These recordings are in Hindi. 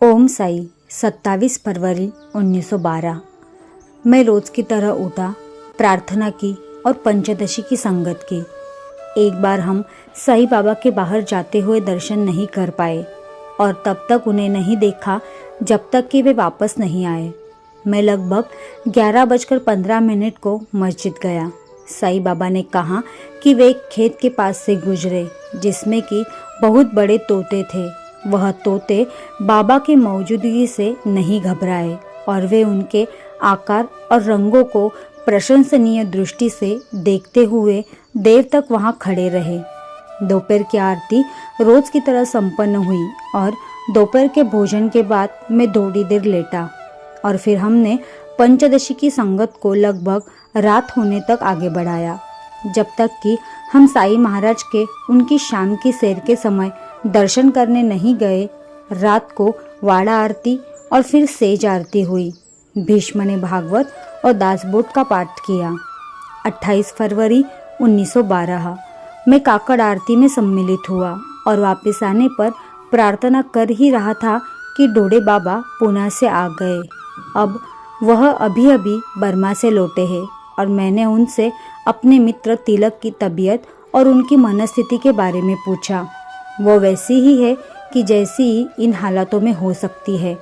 ओम साई 27 फरवरी 1912। मैं रोज़ की तरह उठा, प्रार्थना की और पंचदशी की संगत की। एक बार हम साईं बाबा के बाहर जाते हुए दर्शन नहीं कर पाए और तब तक उन्हें नहीं देखा जब तक कि वे वापस नहीं आए। मैं लगभग 11:15 को मस्जिद गया। साईं बाबा ने कहा कि वे एक खेत के पास से गुजरे जिसमें कि बहुत बड़े तोते थे। वह तोते बाबा की मौजूदगी से नहीं घबराए और वे उनके आकार और रंगों को प्रशंसनीय दृष्टि से देखते हुए देर तक वहाँ खड़े रहे। दोपहर की आरती रोज की तरह संपन्न हुई और दोपहर के भोजन के बाद मैं थोड़ी देर लेटा और फिर हमने पंचदशी की संगत को लगभग रात होने तक आगे बढ़ाया, जब तक कि हम साईं महाराज के उनकी शाम की सैर के समय दर्शन करने नहीं गए। रात को वाड़ा आरती और फिर सेज आरती हुई। भीष्म ने भागवत और दासबोध का पाठ किया। 28 फरवरी 1912 मैं काकड़ आरती में सम्मिलित हुआ और वापस आने पर प्रार्थना कर ही रहा था कि ढोड़े बाबा पुणे से आ गए। अब वह अभी अभी बर्मा से लौटे हैं और मैंने उनसे अपने मित्र तिलक की तबीयत और उनकी मनस्थिति के बारे में पूछा। वो वैसी ही है कि जैसी इन हालातों में हो सकती है।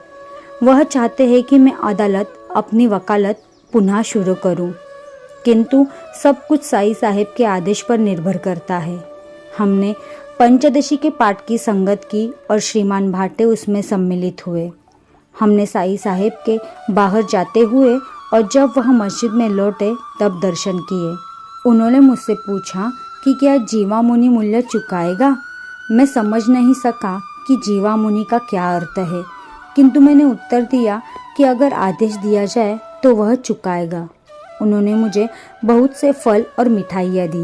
वह चाहते हैं कि मैं अदालत अपनी वकालत पुनः शुरू करूं, किंतु सब कुछ साईं साहेब के आदेश पर निर्भर करता है। हमने पंचदशी के पाठ की संगत की और श्रीमान भाटे उसमें सम्मिलित हुए। हमने साईं साहेब के बाहर जाते हुए और जब वह मस्जिद में लौटे तब दर्शन किए। उन्होंने मुझसे पूछा कि क्या जीवा मुनि मूल्य चुकाएगा। मैं समझ नहीं सका कि जीवा मुनि का क्या अर्थ है, किंतु मैंने उत्तर दिया कि अगर आदेश दिया जाए तो वह चुकाएगा। उन्होंने मुझे बहुत से फल और मिठाइयाँ दी।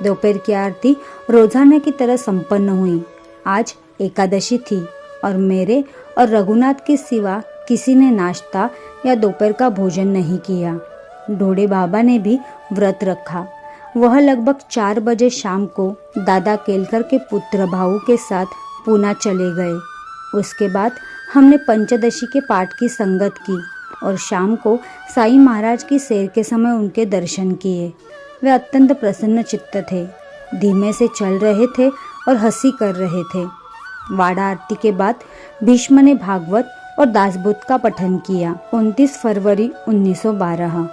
दोपहर की आरती रोजाना की तरह संपन्न हुई। आज एकादशी थी और मेरे और रघुनाथ के सिवा किसी ने नाश्ता या दोपहर का भोजन नहीं किया। ढोड़े बाबा ने भी व्रत रखा। वह लगभग 4 बजे शाम को दादा केलकर के पुत्र भाऊ के साथ पूना चले गए। उसके बाद हमने पंचदशी के पाठ की संगत की और शाम को साईं महाराज की सैर के समय उनके दर्शन किए। वे अत्यंत प्रसन्न चित्त थे, धीमे से चल रहे थे और हंसी कर रहे थे। वाड़ा आरती के बाद भीष्म ने भागवत और दासबोध का पठन किया। 29 फरवरी 1912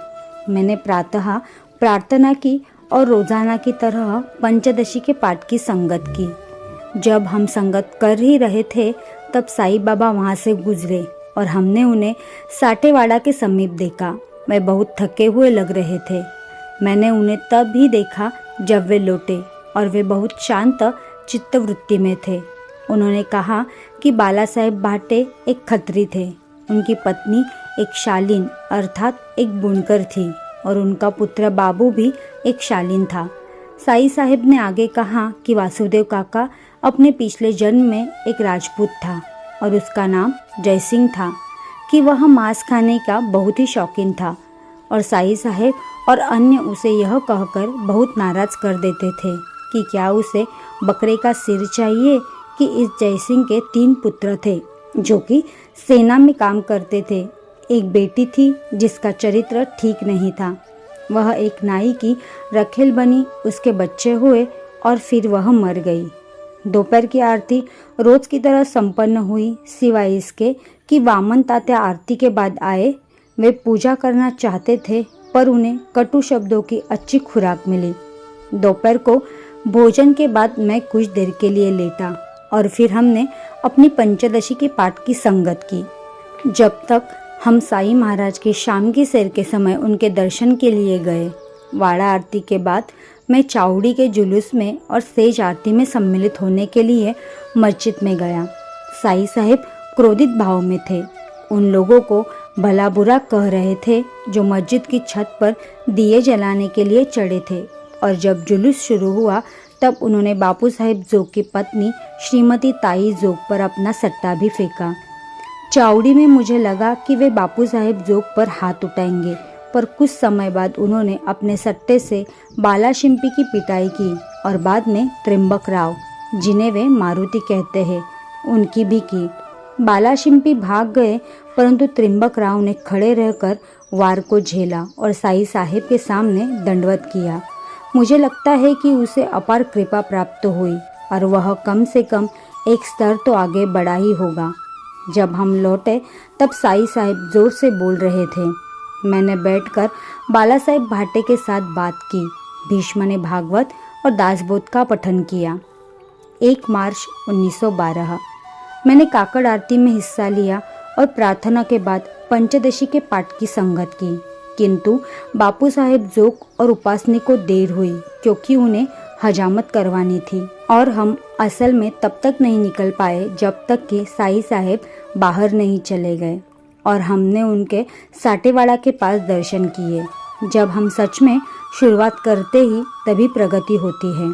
मैंने प्रातः प्रार्थना की और रोजाना की तरह पंचदशी के पाठ की संगत की। जब हम संगत कर ही रहे थे तब साईं बाबा वहाँ से गुजरे और हमने उन्हें साटेवाड़ा के समीप देखा। वे बहुत थके हुए लग रहे थे। मैंने उन्हें तब ही देखा जब वे लौटे और वे बहुत शांत चित्तवृत्ति में थे। उन्होंने कहा कि बाला साहेब भाटे एक खत्री थे, उनकी पत्नी एक शालीन अर्थात एक बुनकर थी और उनका पुत्र बाबू भी एक शालीन था। साईं साहेब ने आगे कहा कि वासुदेव काका अपने पिछले जन्म में एक राजपूत था और उसका नाम जयसिंह था, कि वह मांस खाने का बहुत ही शौकीन था और साईं साहेब और अन्य उसे यह कहकर बहुत नाराज कर देते थे कि क्या उसे बकरे का सिर चाहिए। कि इस जयसिंह के 3 पुत्र थे जो कि सेना में काम करते थे। एक बेटी थी जिसका चरित्र ठीक नहीं था। वह एक नाई की रखेल बनी, उसके बच्चे हुए और फिर वह मर गई। दोपहर की आरती रोज की तरह संपन्न हुई, सिवाय इसके कि वामन तात्या आरती के बाद आए। वे पूजा करना चाहते थे पर उन्हें कटु शब्दों की अच्छी खुराक मिली। दोपहर को भोजन के बाद मैं कुछ देर के लिए लेटा और फिर हमने अपनी पंचदशी के पाठ की संगत की। जब तक हम साईं महाराज की शाम की सैर के समय उनके दर्शन के लिए गए। वाड़ा आरती के बाद मैं चावड़ी के जुलूस में और सेज आरती में सम्मिलित होने के लिए मस्जिद में गया। साईं साहेब क्रोधित भाव में थे। उन लोगों को भला बुरा कह रहे थे जो मस्जिद की छत पर दिए जलाने के लिए चढ़े थे और जब जुलूस शुरू हुआ तब उन्होंने बापू साहेब जोग की पत्नी श्रीमती ताई जोग पर अपना सट्टा भी फेंका। चावड़ी में मुझे लगा कि वे बापू साहेब जोग पर हाथ उठाएंगे, पर कुछ समय बाद उन्होंने अपने सट्टे से बाला शिंपी की पिटाई की और बाद में त्रिंबक राव, जिन्हें वे मारुति कहते हैं, उनकी भी की। बालाशिंपी भाग गए, परंतु त्रिंबक राव ने खड़े रहकर वार को झेला और साईं साहेब के सामने दंडवत किया। मुझे लगता है कि उसे अपार कृपा प्राप्त हुई और वह कम से कम एक स्तर तो आगे बढ़ा ही होगा। जब हम लौटे तब साईं साहेब जोर से बोल रहे थे। मैंने बैठकर बाला साहेब भाटे के साथ बात की। भीष्म ने भागवत और दासबोध का पठन किया। 1 मार्च 1912। मैंने काकड़ आरती में हिस्सा लिया और प्रार्थना के बाद पंचदशी के पाठ की संगत की, किंतु बापू साहेब जोक और उपासनी को देर हुई क्योंकि उन्हें हजामत करवानी थी और हम असल में तब तक नहीं निकल पाए जब तक कि साईं साहेब बाहर नहीं चले गए और हमने उनके साटेवाड़ा के पास दर्शन किए। जब हम सच में शुरुआत करते ही तभी प्रगति होती है।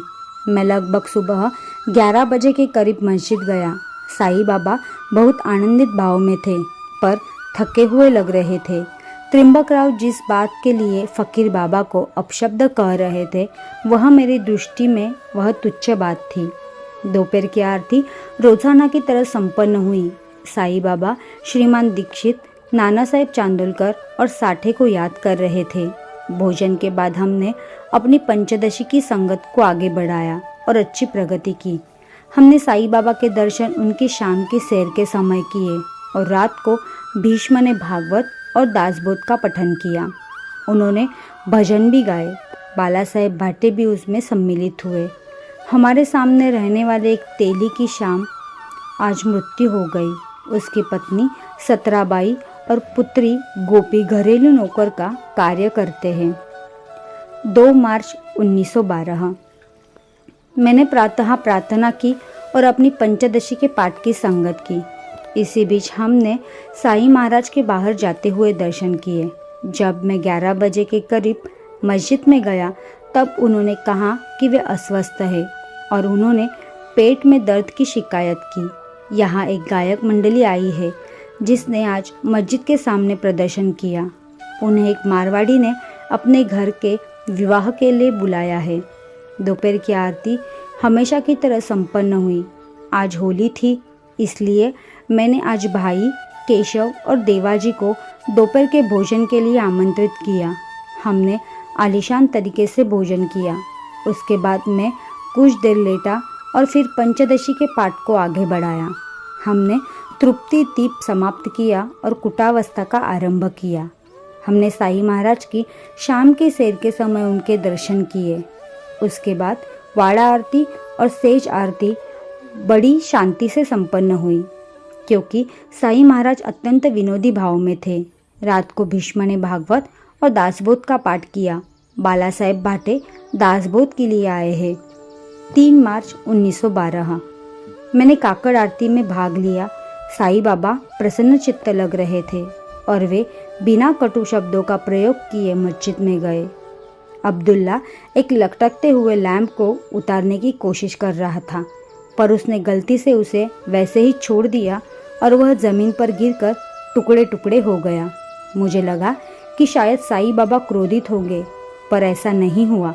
मैं लगभग सुबह 11 बजे के करीब मस्जिद गया। साईं बाबा बहुत आनंदित भाव में थे पर थके हुए लग रहे थे। त्रिंबक राव जिस बात के लिए फकीर बाबा को अपशब्द कह रहे थे वह मेरी दृष्टि में वह तुच्छ बात थी। दोपहर की आरती रोजाना की तरह संपन्न हुई। साईं बाबा श्रीमान दीक्षित, नाना साहेब चांदोलकर और साठे को याद कर रहे थे। भोजन के बाद हमने अपनी पंचदशी की संगत को आगे बढ़ाया और अच्छी प्रगति की। हमने साईं बाबा के दर्शन उनकी शाम की सैर के समय किए और रात को भीष्म ने भागवत और दासबोध का पठन किया। उन्होंने भजन भी गाए। बाला साहेब भाटे भी उसमें सम्मिलित हुए। हमारे सामने रहने वाले एक तेली की शाम आज मृत्यु हो गई। उसकी पत्नी सतराबाई और पुत्री गोपी घरेलू नौकर का कार्य करते हैं। 2 मार्च 1912। मैंने प्रातः प्रार्थना की और अपनी पंचदशी के पाठ की संगत की। इसी बीच हमने साईं महाराज के बाहर जाते हुए दर्शन किए। जब मैं 11 बजे के करीब मस्जिद में गया तब उन्होंने कहा कि वे अस्वस्थ है और उन्होंने पेट में दर्द की शिकायत की। यहाँ एक गायक मंडली आई है जिसने आज मस्जिद के सामने प्रदर्शन किया। उन्हें एक मारवाड़ी ने अपने घर के विवाह के लिए बुलाया है। दोपहर की आरती हमेशा की तरह संपन्न हुई। आज होली थी, इसलिए मैंने आज भाई केशव और देवाजी को दोपहर के भोजन के लिए आमंत्रित किया। हमने आलीशान तरीके से भोजन किया। उसके बाद मैं कुछ देर लेटा और फिर पंचदशी के पाठ को आगे बढ़ाया। हमने तृप्ति दीप समाप्त किया और कुटावस्था का आरंभ किया। हमने साईं महाराज की शाम की सैर के समय उनके दर्शन किए। उसके बाद वाड़ा आरती और सेज आरती बड़ी शांति से संपन्न हुई क्योंकि साईं महाराज अत्यंत विनोदी भाव में थे। रात को भीष्म ने भागवत और दासबोध का पाठ किया। बाला साहेब भाटे दासबोध के लिए आए हैं। 3 मार्च 1912। मैंने काकड़ आरती में भाग लिया। साईं बाबा प्रसन्न चित्त लग रहे थे और वे बिना कटु शब्दों का प्रयोग किए मस्जिद में गए। अब्दुल्ला एक लटकते हुए लैंप को उतारने की कोशिश कर रहा था, पर उसने गलती से उसे वैसे ही छोड़ दिया और वह जमीन पर गिरकर टुकड़े टुकड़े हो गया। मुझे लगा कि शायद साईं बाबा क्रोधित होंगे, पर ऐसा नहीं हुआ।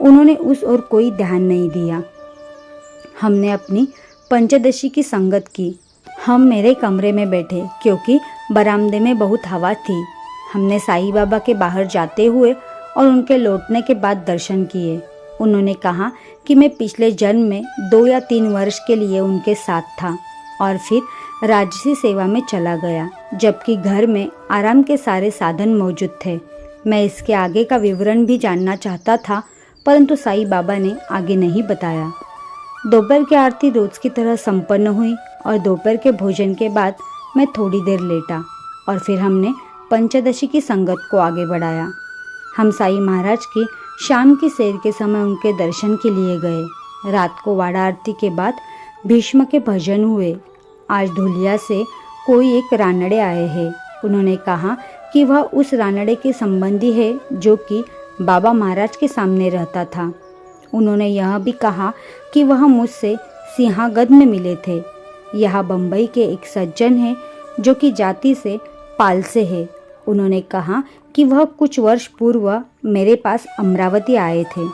उन्होंने उस ओर कोई ध्यान नहीं दिया। हमने अपनी पंचदशी की संगत की। हम मेरे कमरे में बैठे क्योंकि बरामदे में बहुत हवा थी। हमने साईं बाबा के बाहर जाते हुए और उनके लौटने के बाद दर्शन किए। उन्होंने कहा कि मैं पिछले जन्म में 2 या 3 वर्ष के लिए उनके साथ था और फिर राजसी सेवा में चला गया, जबकि घर में आराम के सारे साधन मौजूद थे। मैं इसके आगे का विवरण भी जानना चाहता था, परंतु साईं बाबा ने आगे नहीं बताया। दोपहर की आरती रोज की तरह संपन्न हुई और दोपहर के भोजन के बाद मैं थोड़ी देर लेटा और फिर हमने पंचदशी की संगत को आगे बढ़ाया। हम साईं महाराज की शाम की सैर के समय उनके दर्शन के लिए गए। रात को वाड़ा आरती के बाद भीष्म के भजन हुए। आज धुलिया से कोई एक रानड़े आए हैं। उन्होंने कहा कि वह उस रानड़े के संबंधी है जो कि बाबा महाराज के सामने रहता था। उन्होंने यह भी कहा कि वह मुझसे सिंहागढ़ में मिले थे। यह बम्बई के एक सज्जन हैं जो कि जाति से पाल से है। उन्होंने कहा कि वह कुछ वर्ष पूर्व मेरे पास अमरावती आए थे।